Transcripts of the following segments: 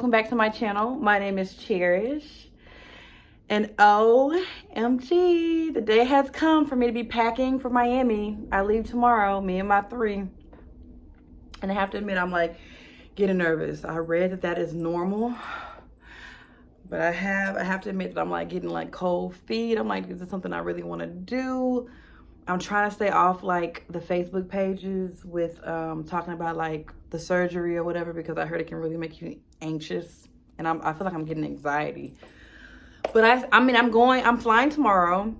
welcome back to my channel. My name is Cherish. And OMG, the day has come for me to be packing for Miami. I leave tomorrow, me and my 3. And I have to admit, I'm like getting nervous. I read that is normal. But I have to admit that I'm like getting like cold feet. I'm like, is this something I really want to do? I'm trying to stay off like the Facebook pages with talking about like the surgery or whatever, because I heard it can really make you anxious, and I feel like I'm getting anxiety. But I'm flying tomorrow.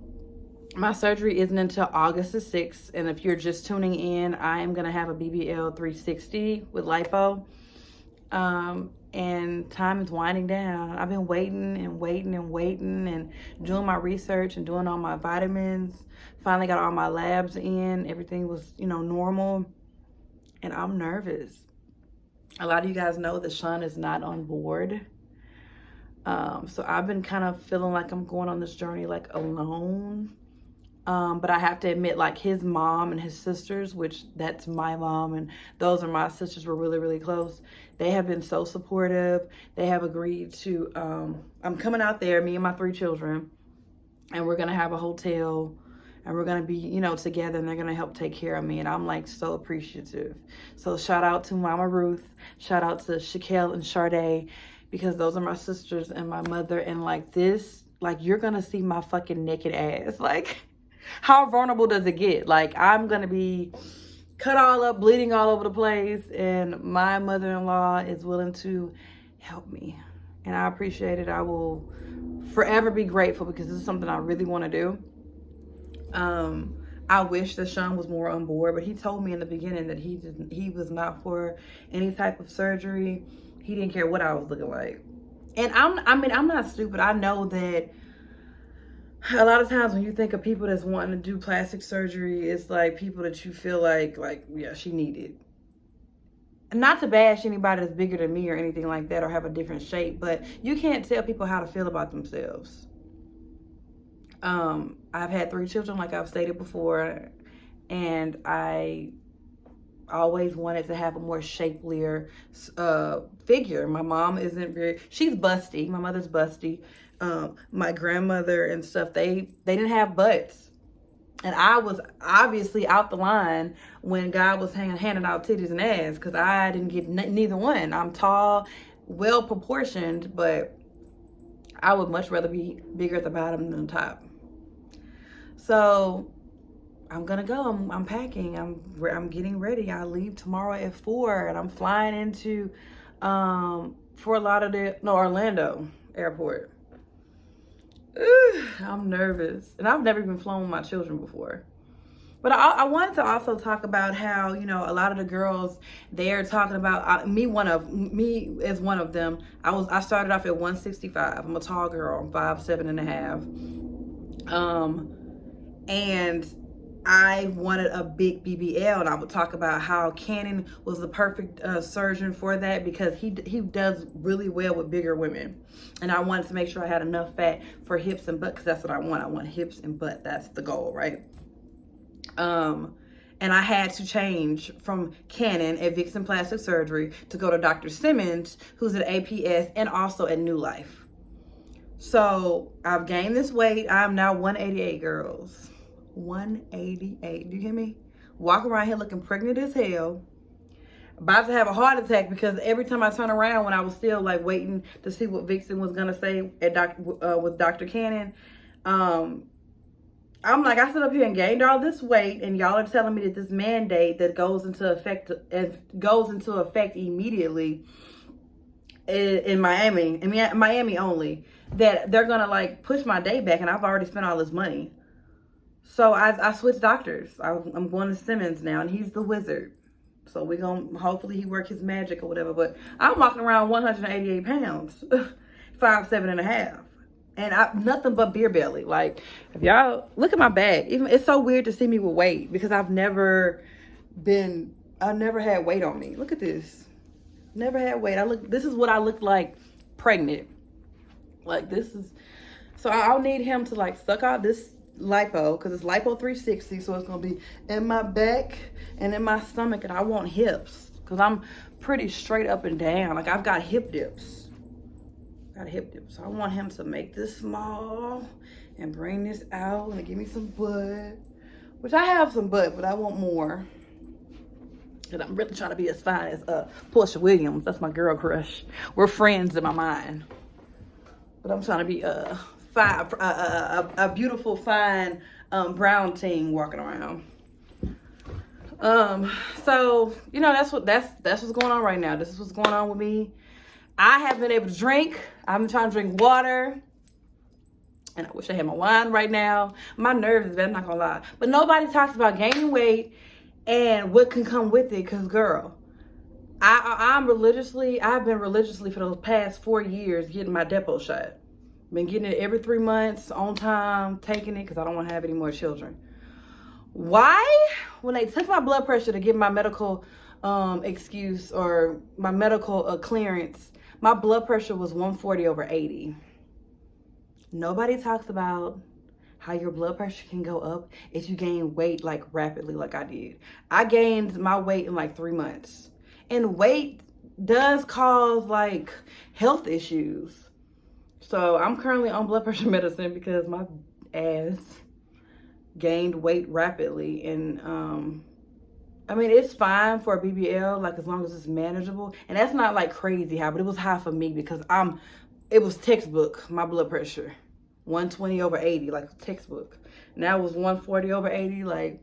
My surgery isn't until August the 6th, and if you're just tuning in, I am gonna have a BBL 360 with lipo. And time is winding down. I've been waiting and doing my research and doing all my vitamins. Finally got all my labs in. Everything was, normal. And I'm nervous. A lot of you guys know that Sean is not on board. So I've been kind of feeling like I'm going on this journey like alone. But I have to admit, like his mom and his sisters, which that's my mom and those are my sisters, were really, really close. They have been so supportive. They have agreed to, I'm coming out there, me and my 3 children, and we're going to have a hotel and we're going to be, together, and they're going to help take care of me. And I'm like so appreciative. So shout out to Mama Ruth, shout out to Shaquille and Sade, because those are my sisters and my mother. And like this, like you're going to see my fucking naked ass. Like, how vulnerable does it get? Like, I'm going to be cut all up, bleeding all over the place, and my mother-in-law is willing to help me. And I appreciate it. I will forever be grateful, because this is something I really want to do. I wish that Sean was more on board, but he told me in the beginning that he was not for any type of surgery. He didn't care what I was looking like. And I'm not stupid. I know that a lot of times when you think of people that's wanting to do plastic surgery, it's like people that you feel like, yeah, she needed. Not to bash anybody that's bigger than me or anything like that or have a different shape, but you can't tell people how to feel about themselves. I've had 3 children, like I've stated before, and I always wanted to have a more shapelier figure. My mom isn't she's busty. My mother's busty. My grandmother and stuff, they didn't have butts. And I was obviously out the line when God was handing out titties and ass, because I didn't get neither one. I'm tall, well proportioned, but I would much rather be bigger at the bottom than the top. So I'm gonna go. I'm packing. I'm getting ready. I leave tomorrow at 4, and I'm flying into Orlando Airport. I'm nervous, and I've never even flown with my children before. But I wanted to also talk about how, a lot of the girls, they're talking about me as one of them. I started off at 165. I'm a tall girl. I'm 5'7.5". And I wanted a big BBL, and I would talk about how Cannon was the perfect surgeon for that, because he does really well with bigger women. And I wanted to make sure I had enough fat for hips and butt, because that's what I want. I want hips and butt. That's the goal, right? And I had to change from Cannon at Vixen Plastic Surgery to go to Dr. Simmons, who's at APS and also at New Life. So I've gained this weight. I'm now 188, girls. 188. Do you hear me? Walk around here looking pregnant as hell. About to have a heart attack, because every time I turn around, when I was still like waiting to see what Vixen was gonna say at with Dr. Cannon, I'm like, I sit up here and gained all this weight, and y'all are telling me that this mandate that goes into effect immediately in Miami only, that they're gonna like push my day back, and I've already spent all this money. So I switched doctors. I'm going to Simmons now, and he's the wizard. So we're going to, hopefully he work his magic or whatever. But I'm walking around 188 pounds, 5'7.5". And nothing but beer belly. Like, if y'all look at my bag, even it's so weird to see me with weight, because I've never had weight on me. Look at this. Never had weight. This is what I look like pregnant. Like, this is, so I'll need him to like suck out this lipo, because it's lipo 360, so it's gonna be in my back and in my stomach. And I want hips, because I'm pretty straight up and down. Like, I've got hip dips. Got a hip dip. So I want him to make this small and bring this out and give me some butt. Which I have some butt, but I want more. And I'm really trying to be as fine as Portia Williams. That's my girl crush. We're friends in my mind. But I'm trying to be fine, a beautiful, fine brown teen walking around. So you know that's what's going on right now. This is what's going on with me. I haven't been able to drink. I've been trying to drink water. And I wish I had my wine right now. My nerves is bad, I'm not gonna lie. But nobody talks about gaining weight and what can come with it. Cause girl, I've been religiously for the past 4 years getting my depot shot. Been getting it every 3 months, on time, taking it because I don't want to have any more children. Why? When they took my blood pressure to get my medical excuse or my medical clearance, my blood pressure was 140/80. Nobody talks about how your blood pressure can go up if you gain weight like rapidly like I did. I gained my weight in like 3 months. And weight does cause like health issues. So I'm currently on blood pressure medicine because my ass gained weight rapidly. And I mean, it's fine for a BBL, like as long as it's manageable. And that's not like crazy high, but it was high for me because it was textbook, my blood pressure. 120/80, like textbook. Now it was 140/80, like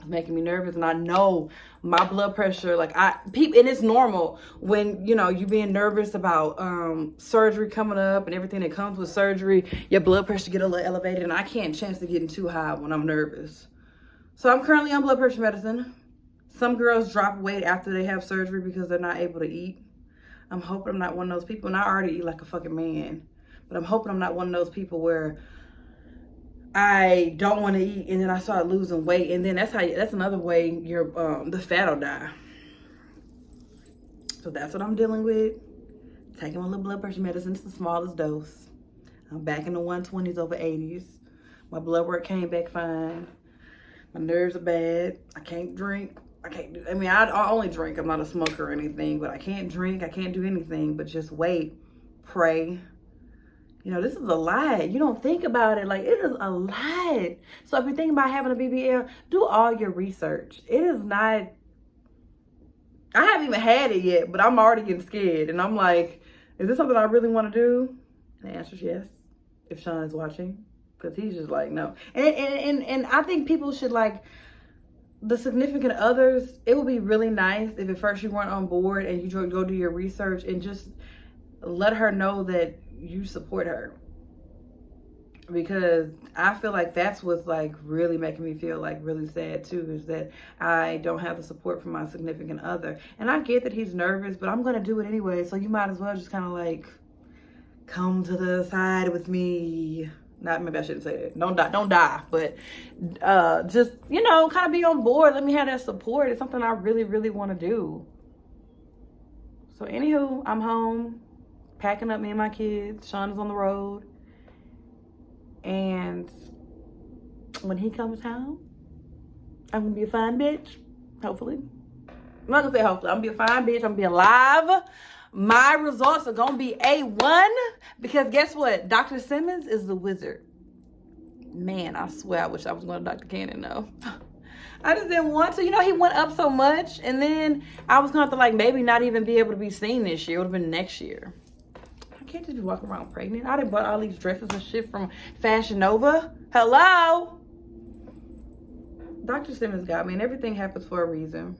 making me nervous. And I know my blood pressure, like and it's normal when, you know, you being nervous about surgery coming up and everything that comes with surgery, your blood pressure get a little elevated, and I can't chance to getting too high when I'm nervous. So I'm currently on blood pressure medicine. Some girls drop weight after they have surgery because they're not able to eat. I'm hoping I'm not one of those people, and I already eat like a fucking man. But I'm hoping I'm not one of those people where I don't want to eat and then I start losing weight, and then that's another way the fat will die. So that's what I'm dealing with. Taking my little blood pressure medicine. It's the smallest dose. I'm back in the 120s/80s. My blood work came back fine. My nerves are bad. I can't drink. I only drink. I'm not a smoker or anything, but I can't drink. I can't do anything but just wait, pray. You know, this is a lot. You don't think about it. Like, it is a lot. So if you're thinking about having a BBL, do all your research. It is not, I haven't even had it yet, but I'm already getting scared. And I'm like, is this something I really want to do? And the answer is yes, if Sean is watching. Because he's just like, no. And I think people should, like, the significant others, it would be really nice if at first you weren't on board and you go do your research and just let her know that you support her. Because I feel like that's what's like really making me feel like really sad too, is that I don't have the support from my significant other. And I get that he's nervous, but I'm gonna do it anyway, so you might as well just kind of like come to the side with me. Not, maybe I shouldn't say that. Don't die, but just, you know, kind of be on board. Let me have that support. It's something I really, really want to do. So anywho, I'm home, packing up me and my kids. Sean is on the road. And when he comes home, I'm going to be a fine bitch, hopefully. I'm not going to say hopefully. I'm going to be a fine bitch. I'm going to be alive. My results are going to be A1 because guess what? Dr. Simmons is the wizard. Man, I swear I wish I was going to Dr. Cannon, though. I just didn't want to. You know, he went up so much. And then I was going to have to, like, maybe not even be able to be seen this year. It would have been next year. I can't just be walking around pregnant. I done bought all these dresses and shit from Fashion Nova. Hello? Dr. Simmons got me, and everything happens for a reason.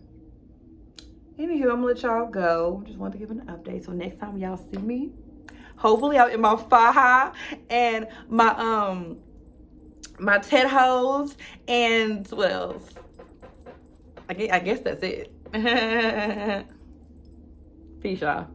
Anywho, I'm gonna let y'all go. Just wanted to give an update. So next time y'all see me, hopefully I'm in my faja and my my Ted hose and what else? I guess that's it. Peace, y'all.